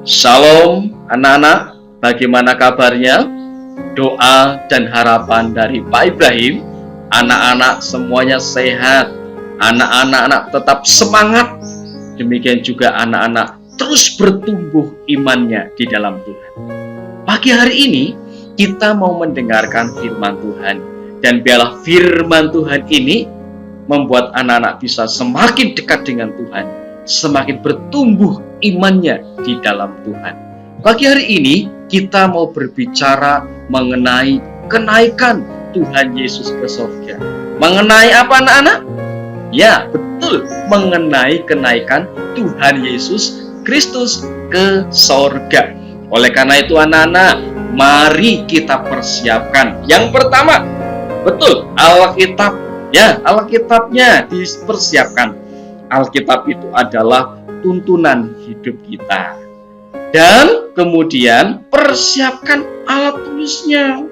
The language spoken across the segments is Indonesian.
Shalom anak-anak, bagaimana kabarnya? Doa dan harapan dari Pak Ibrahim, anak-anak semuanya sehat, anak-anak tetap semangat, demikian juga anak-anak terus bertumbuh imannya di dalam Tuhan. Pagi hari ini kita mau mendengarkan firman Tuhan, dan biarlah firman Tuhan ini membuat anak-anak bisa semakin dekat dengan Tuhan, semakin bertumbuh imannya di dalam Tuhan. Pagi hari ini kita mau berbicara mengenai kenaikan Tuhan Yesus ke surga. Mengenai apa anak-anak? Ya, betul, mengenai kenaikan Tuhan Yesus Kristus ke surga. Oleh karena itu anak-anak, mari kita persiapkan. Yang pertama, betul, Alkitab. Ya, Alkitabnya dipersiapkan. Alkitab itu adalah tuntunan hidup kita. Dan kemudian persiapkan alat tulisnya.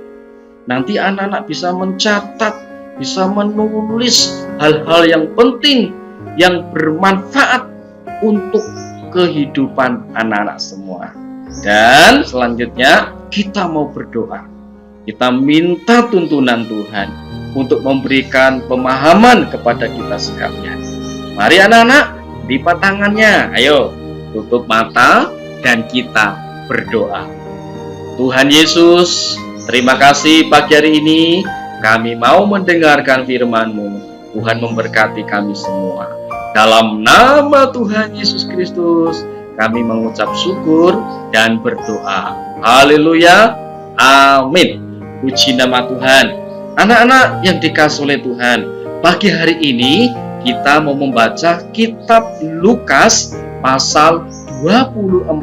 Nanti anak-anak bisa mencatat, bisa menulis hal-hal yang penting, yang bermanfaat untuk kehidupan anak-anak semua. Dan selanjutnya kita mau berdoa. Kita minta tuntunan Tuhan untuk memberikan pemahaman kepada kita sekalian. Mari anak-anak, lipat tangannya, ayo tutup mata dan kita berdoa. Tuhan Yesus, terima kasih pagi hari ini kami mau mendengarkan firman-Mu. Tuhan memberkati kami semua. Dalam nama Tuhan Yesus Kristus, kami mengucap syukur dan berdoa. Haleluya, amin. Puji nama Tuhan. Anak-anak yang dikasihi oleh Tuhan, pagi hari ini kita mau membaca kitab Lukas pasal 24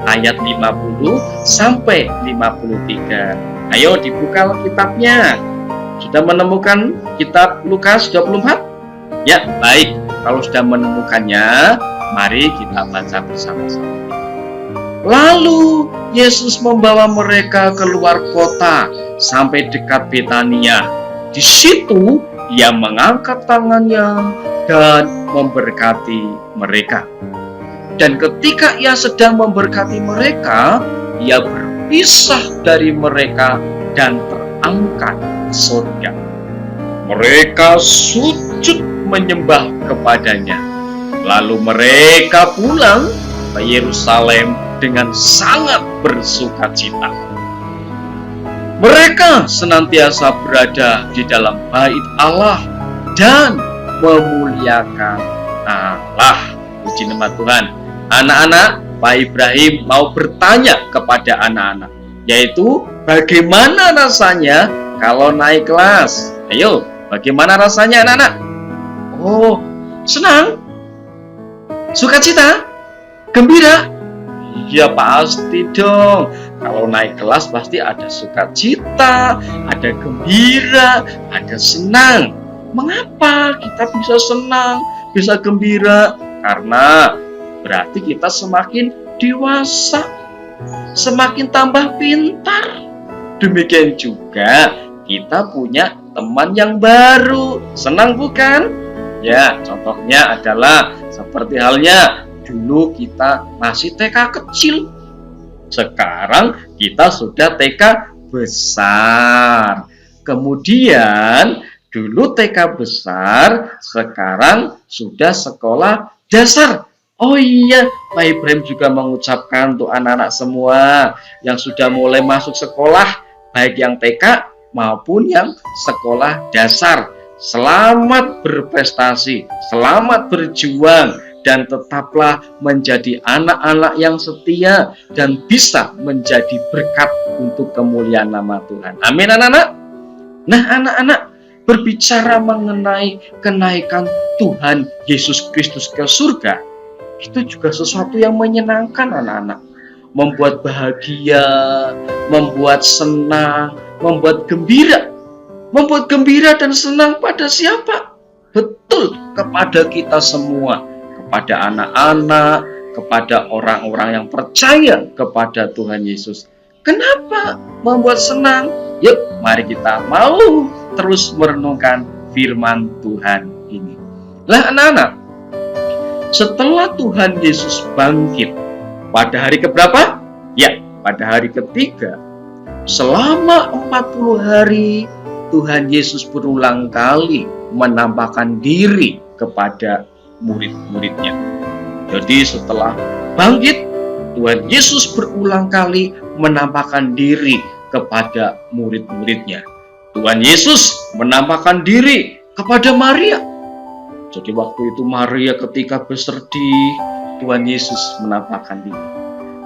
ayat 50 sampai 53. Ayo dibuka kitabnya. Sudah menemukan kitab Lukas 24? Ya, baik. Kalau sudah menemukannya, mari kita baca bersama-sama. Lalu Yesus membawa mereka keluar kota sampai dekat Betania. Di situ Ia mengangkat tangannya dan memberkati mereka. Dan ketika Ia sedang memberkati mereka, Ia berpisah dari mereka dan terangkat ke surga. Mereka sujud menyembah kepadanya. Lalu mereka pulang ke Yerusalem dengan sangat bersukacita. Mereka senantiasa berada di dalam bait Allah dan memuliakan Allah. Puji nama Tuhan. Anak-anak, Pak Ibrahim mau bertanya kepada anak-anak, yaitu bagaimana rasanya kalau naik kelas? Ayo, bagaimana rasanya anak-anak? Oh, senang? Sukacita? Gembira? Ya pasti dong. Kalau naik kelas pasti ada sukacita, ada gembira, ada senang. Mengapa kita bisa senang, bisa gembira? Karena berarti kita semakin dewasa, semakin tambah pintar. Demikian juga kita punya teman yang baru. Senang bukan? Ya, contohnya adalah seperti halnya dulu kita masih TK kecil. Sekarang kita sudah TK besar. Kemudian dulu TK besar, sekarang sudah sekolah dasar. Oh iya, Pak Ibrahim juga mengucapkan untuk anak-anak semua yang sudah mulai masuk sekolah, baik yang TK maupun yang sekolah dasar. Selamat berprestasi, selamat berjuang, dan tetaplah menjadi anak-anak yang setia dan bisa menjadi berkat untuk kemuliaan nama Tuhan. Amin anak-anak. Nah anak-anak, berbicara mengenai kenaikan Tuhan Yesus Kristus ke surga, itu juga sesuatu yang menyenangkan anak-anak, membuat bahagia, membuat senang, membuat gembira dan senang pada siapa? Betul, kepada kita semua, kepada anak-anak, kepada orang-orang yang percaya kepada Tuhan Yesus. Kenapa membuat senang? Yuk, mari kita mau terus merenungkan firman Tuhan ini. Lah anak-anak, setelah Tuhan Yesus bangkit Pada hari keberapa? Ya, pada hari ketiga. Selama 40 hari Tuhan Yesus berulang kali menampakkan diri kepada murid-muridnya. Jadi setelah bangkit, Tuhan Yesus berulang kali menampakkan diri kepada murid-muridnya. Tuhan Yesus menampakkan diri kepada Maria. Jadi waktu itu Maria ketika bersedih, Tuhan Yesus menampakkan diri.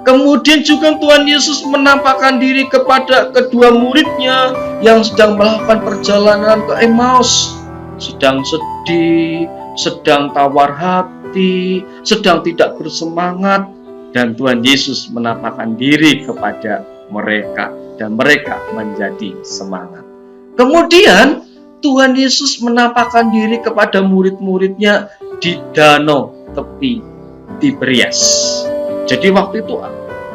Kemudian juga Tuhan Yesus menampakkan diri kepada kedua muridnya yang sedang melakukan perjalanan ke Emmaus, sedang sedih, sedang tawar hati, sedang tidak bersemangat, dan Tuhan Yesus menampakkan diri kepada mereka dan mereka menjadi semangat. Kemudian Tuhan Yesus menampakkan diri kepada murid-muridnya di danau tepi Tiberias. Jadi waktu itu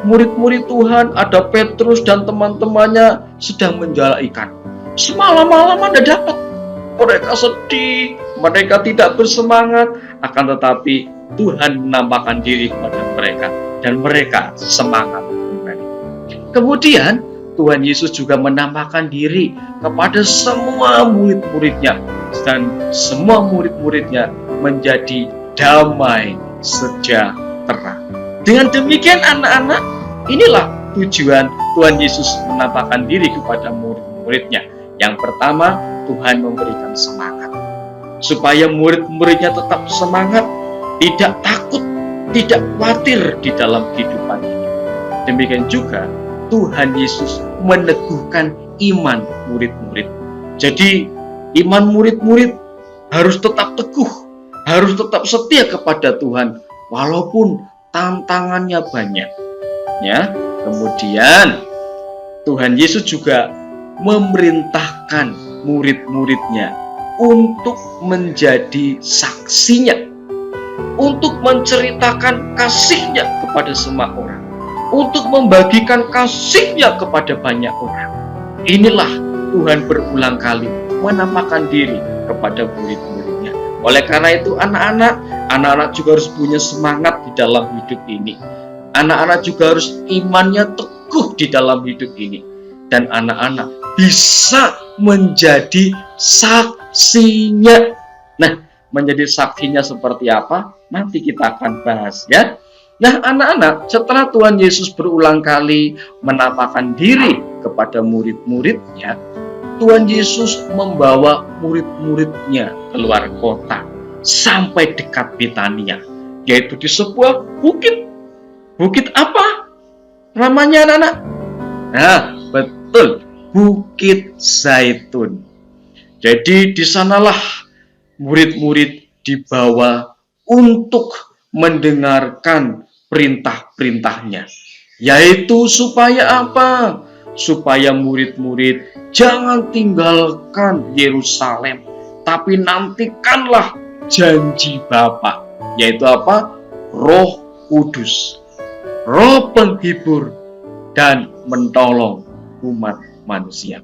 murid-murid Tuhan, ada Petrus dan teman-temannya sedang menjala ikan. Semalam-malam ada dapat. Mereka sedih, mereka tidak bersemangat, akan tetapi Tuhan menampakkan diri kepada mereka dan mereka semangat kembali. Kemudian Tuhan Yesus juga menampakkan diri kepada semua murid-muridnya, dan semua murid-muridnya menjadi damai sejahtera. Dengan demikian anak-anak, inilah tujuan Tuhan Yesus menampakkan diri kepada murid-muridnya. Yang pertama, Tuhan memberikan semangat supaya murid-muridnya tetap semangat, tidak takut, tidak khawatir di dalam kehidupan ini. Demikian juga Tuhan Yesus meneguhkan iman murid-murid. Jadi iman murid-murid harus tetap teguh, harus tetap setia kepada Tuhan walaupun tantangannya banyak. Ya, kemudian Tuhan Yesus juga memerintahkan murid-muridnya untuk menjadi saksinya, untuk menceritakan kasihnya kepada semua orang, untuk membagikan kasihnya kepada banyak orang. Inilah Tuhan berulang kali menampakkan diri kepada murid-muridnya. Oleh karena itu anak-anak juga harus punya semangat di dalam hidup ini. Anak-anak juga harus imannya teguh di dalam hidup ini. Dan anak-anak bisa menjadi saksinya. Nah, menjadi saksinya seperti apa? Nanti kita akan bahas ya. Nah, anak-anak, setelah Tuhan Yesus berulang kali menampakkan diri kepada murid-muridnya, Tuhan Yesus membawa murid-muridnya keluar kota sampai dekat Betania, yaitu di sebuah bukit. Bukit apa namanya, anak-anak? Nah, betul, Bukit Zaitun. Jadi di sanalah murid-murid dibawa untuk mendengarkan perintah-perintahnya, yaitu supaya apa? Supaya murid-murid jangan tinggalkan Yerusalem, tapi nantikanlah janji Bapa, yaitu apa? Roh Kudus, Roh penghibur dan menolong umat manusia.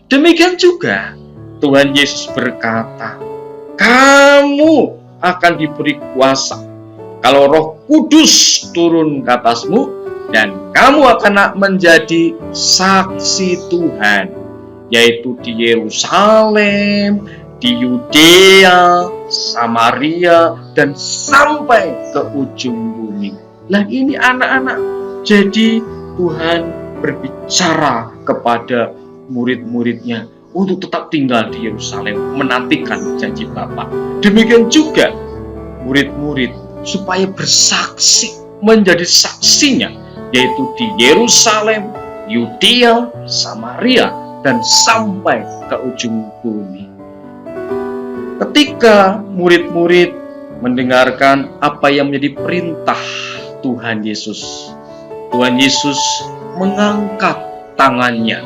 Demikian juga Tuhan Yesus berkata, kamu akan diberi kuasa kalau Roh Kudus turun ke atasmu, dan kamu akan menjadi saksi Tuhan, yaitu di Yerusalem, di Yudea, Samaria, dan sampai ke ujung bumi. Nah, ini anak-anak, jadi Tuhan berbicara kepada murid-muridnya untuk tetap tinggal di Yerusalem, menantikan janji Bapa. Demikian juga murid-murid supaya bersaksi, menjadi saksinya, yaitu di Yerusalem, Yudea, Samaria, dan sampai ke ujung bumi. Ketika murid-murid mendengarkan apa yang menjadi perintah Tuhan Yesus, Tuhan Yesus mengangkat tangannya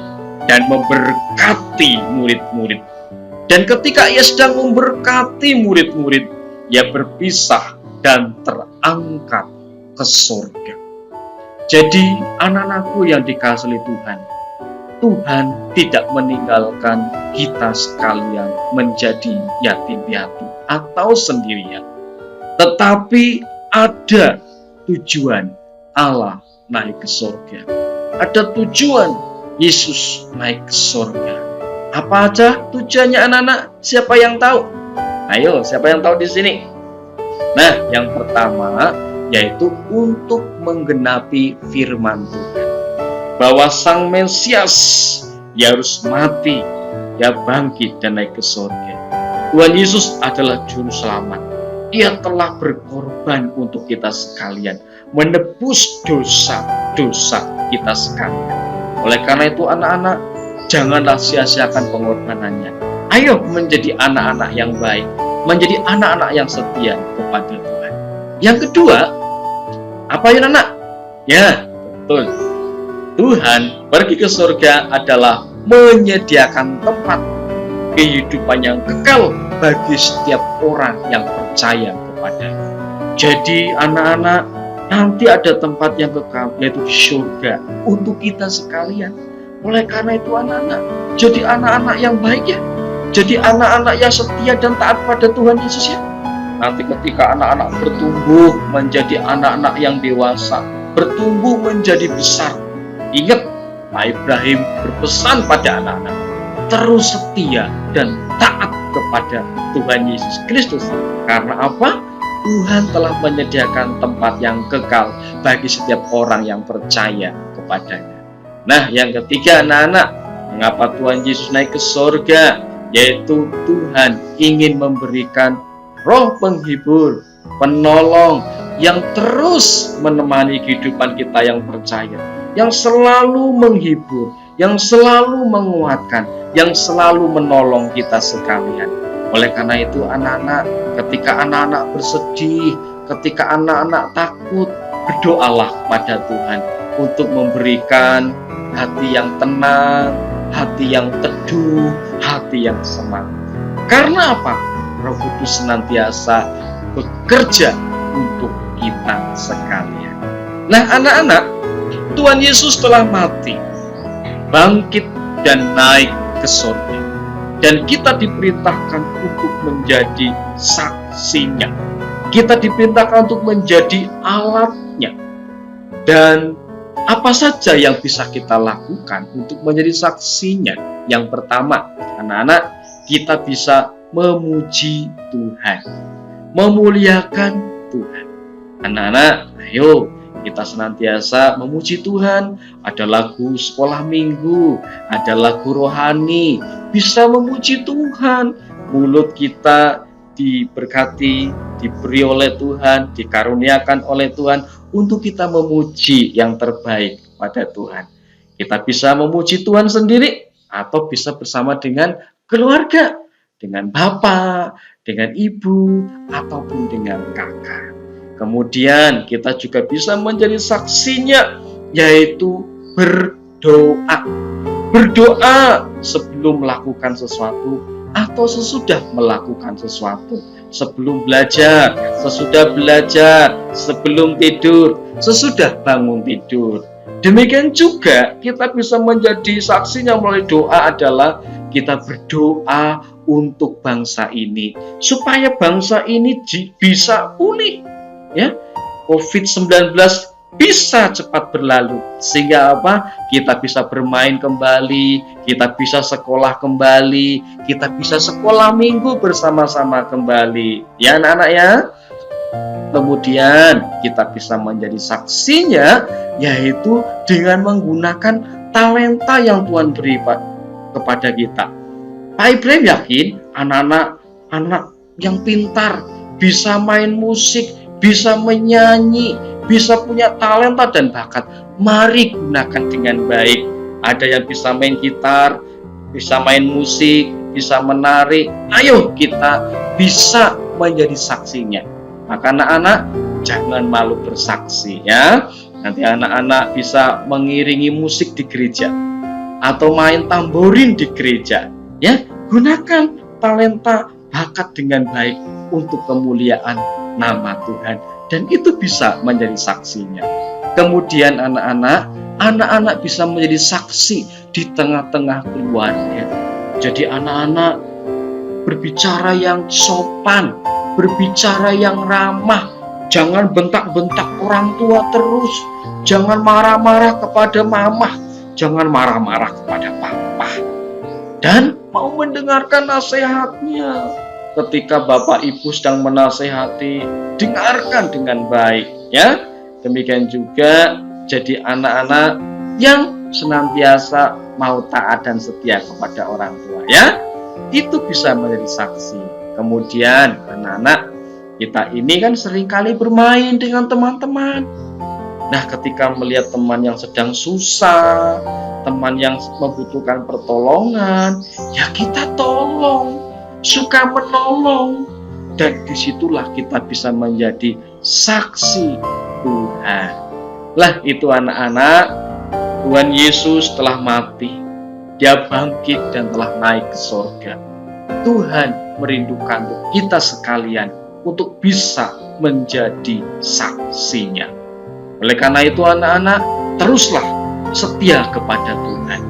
dan memberkati murid-murid. Dan ketika ia sedang memberkati murid-murid, ia berpisah dan terangkat ke surga. Jadi anak-anakku yang dikasihi Tuhan, Tuhan tidak meninggalkan kita sekalian menjadi yatim piatu atau sendirian, tetapi ada tujuan Allah naik ke surga. Ada tujuan Yesus naik ke surga. Apa aja tujuannya anak-anak? Siapa yang tahu? Ayo, siapa yang tahu di sini? Nah, yang pertama yaitu untuk menggenapi firman Tuhan. Bahwa Sang Mesias dia harus mati, dia bangkit dan naik ke surga. Tuhan Yesus adalah juru selamat. Dia telah berkorban untuk kita sekalian, menebus dosa-dosa kita sekalian. Oleh karena itu anak-anak, janganlah sia-siakan pengorbanannya. Ayo menjadi anak-anak yang baik, menjadi anak-anak yang setia kepada Tuhan. Yang kedua, apa ya anak? Ya, betul. Tuhan pergi ke surga adalah menyediakan tempat kehidupan yang kekal bagi setiap orang yang percaya kepadanya. Jadi anak-anak, nanti ada tempat yang kekal, yaitu di surga untuk kita sekalian. Oleh karena itu anak-anak, jadi anak-anak yang baik ya. Jadi anak-anak yang setia dan taat pada Tuhan Yesus ya. Nanti ketika anak-anak bertumbuh menjadi anak-anak yang dewasa, bertumbuh menjadi besar. Ingat, Pak Ibrahim berpesan pada anak-anak, terus setia dan taat kepada Tuhan Yesus Kristus. Karena apa? Tuhan telah menyediakan tempat yang kekal bagi setiap orang yang percaya kepadanya. Nah, yang ketiga anak-anak, mengapa Tuhan Yesus naik ke surga? Yaitu Tuhan ingin memberikan roh penghibur, penolong yang terus menemani kehidupan kita yang percaya, yang selalu menghibur, yang selalu menguatkan, yang selalu menolong kita sekalian. Oleh karena itu anak-anak, ketika anak-anak bersedih, ketika anak-anak takut, berdoalah pada Tuhan untuk memberikan hati yang tenang, hati yang teduh, hati yang semangat. Karena apa? Roh Kudus senantiasa bekerja untuk kita sekalian. Nah anak-anak, Tuhan Yesus telah mati, bangkit dan naik ke surga. Dan kita diperintahkan untuk menjadi saksinya. Kita diperintahkan untuk menjadi alatnya. Dan apa saja yang bisa kita lakukan untuk menjadi saksinya? Yang pertama, anak-anak, kita bisa memuji Tuhan, memuliakan Tuhan. Anak-anak, ayo kita senantiasa memuji Tuhan. Ada lagu sekolah minggu, ada lagu rohani, bisa memuji Tuhan. Mulut kita diberkati, diberi oleh Tuhan, dikaruniakan oleh Tuhan untuk kita memuji yang terbaik pada Tuhan. Kita bisa memuji Tuhan sendiri atau bisa bersama dengan keluarga, dengan bapak, dengan ibu, ataupun dengan kakak. Kemudian kita juga bisa menjadi saksinya, yaitu berdoa. Berdoa sebelum melakukan sesuatu atau sesudah melakukan sesuatu. Sebelum belajar, sesudah belajar, sebelum tidur, sesudah bangun tidur. Demikian juga kita bisa menjadi saksinya melalui doa adalah kita berdoa untuk bangsa ini supaya bangsa ini bisa pulih, ya. COVID-19 bisa cepat berlalu sehingga apa? Kita bisa bermain kembali, kita bisa sekolah kembali, kita bisa sekolah minggu bersama-sama kembali. Ya anak-anak ya. Kemudian kita bisa menjadi saksinya yaitu dengan menggunakan talenta yang Tuhan beri kepada kita. Pak Ibrahim yakin anak-anak yang pintar, bisa main musik, bisa menyanyi, bisa punya talenta dan bakat. Mari gunakan dengan baik. Ada yang bisa main gitar, bisa main musik, bisa menari. Ayo kita bisa menjadi saksinya. Maka anak-anak jangan malu bersaksi ya. Nanti anak-anak bisa mengiringi musik di gereja atau main tamborin di gereja. Ya, gunakan talenta bakat dengan baik untuk kemuliaan nama Tuhan. Dan itu bisa menjadi saksinya. Kemudian anak-anak bisa menjadi saksi di tengah-tengah keluarga. Jadi anak-anak berbicara yang sopan, berbicara yang ramah Jangan bentak-bentak orang tua terus. Jangan marah-marah kepada mama. Jangan marah-marah kepada papa. Dan mau mendengarkan nasihatnya. Ketika bapak ibu sedang menasehati, dengarkan dengan baik, ya. Demikian juga jadi anak-anak yang senantiasa mau taat dan setia kepada orang tua, ya. Itu bisa menjadi saksi. Kemudian anak-anak kita ini kan seringkali bermain dengan teman-teman. Nah, ketika melihat teman yang sedang susah, teman yang membutuhkan pertolongan, ya kita tolong, suka menolong. Dan disitulah kita bisa menjadi saksi Tuhan. Lah itu anak-anak, Tuhan Yesus telah mati. Dia bangkit dan telah naik ke surga. Tuhan merindukan kita sekalian untuk bisa menjadi saksinya. Oleh karena itu anak-anak, teruslah setia kepada Tuhan.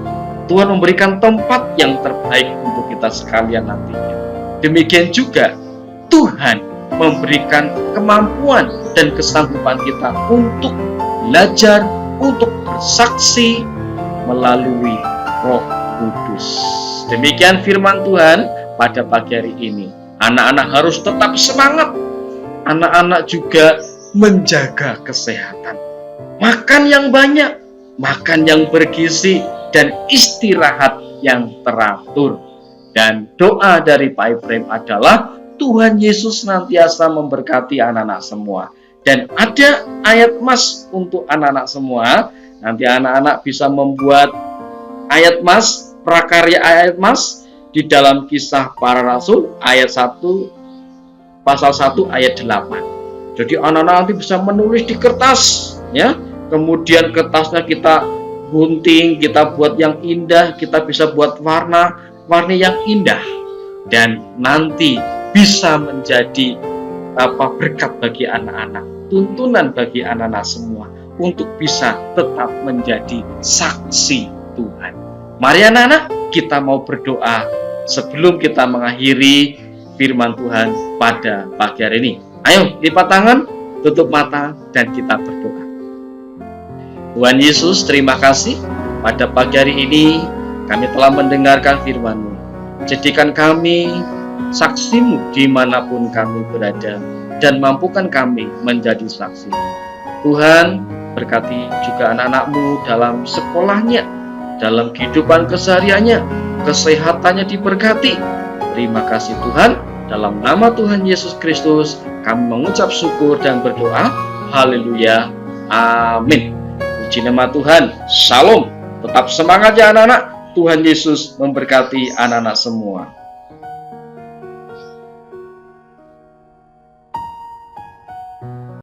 Tuhan memberikan tempat yang terbaik untuk kita sekalian nantinya. Demikian juga Tuhan memberikan kemampuan dan kesanggupan kita untuk belajar, untuk bersaksi melalui Roh Kudus. Demikian firman Tuhan pada pagi hari ini. Anak-anak harus tetap semangat. Anak-anak juga menjaga kesehatan. Makan yang banyak, makan yang bergizi, dan istirahat yang teratur. Dan doa dari Pak Efrem adalah Tuhan Yesus senantiasa memberkati anak-anak semua. Dan ada ayat mas untuk anak-anak semua. Nanti anak-anak bisa membuat ayat mas, prakarya ayat mas di dalam Kisah Para Rasul ayat 1 pasal 1 ayat 8. Jadi anak-anak nanti bisa menulis di kertas, ya. Kemudian kertasnya kita gunting, kita buat yang indah, kita bisa buat warna-warni yang indah, dan nanti bisa menjadi berkat bagi anak-anak, tuntunan bagi anak-anak semua untuk bisa tetap menjadi saksi Tuhan. Mari anak-anak, kita mau berdoa sebelum kita mengakhiri firman Tuhan pada pagi hari ini. Ayo lipat tangan, tutup mata, dan kita berdoa. Tuhan Yesus, terima kasih pada pagi hari ini kami telah mendengarkan firman-Mu. Jadikan kami saksi-Mu dimanapun kami berada, dan mampukan kami menjadi saksi. Tuhan, berkati juga anak-anak-Mu dalam sekolahnya, dalam kehidupan kesehariannya, kesehatannya diberkati. Terima kasih Tuhan, dalam nama Tuhan Yesus Kristus kami mengucap syukur dan berdoa. Haleluya, amin. Puji nama Tuhan. Shalom. Tetap semangat ya anak-anak. Tuhan Yesus memberkati anak-anak semua.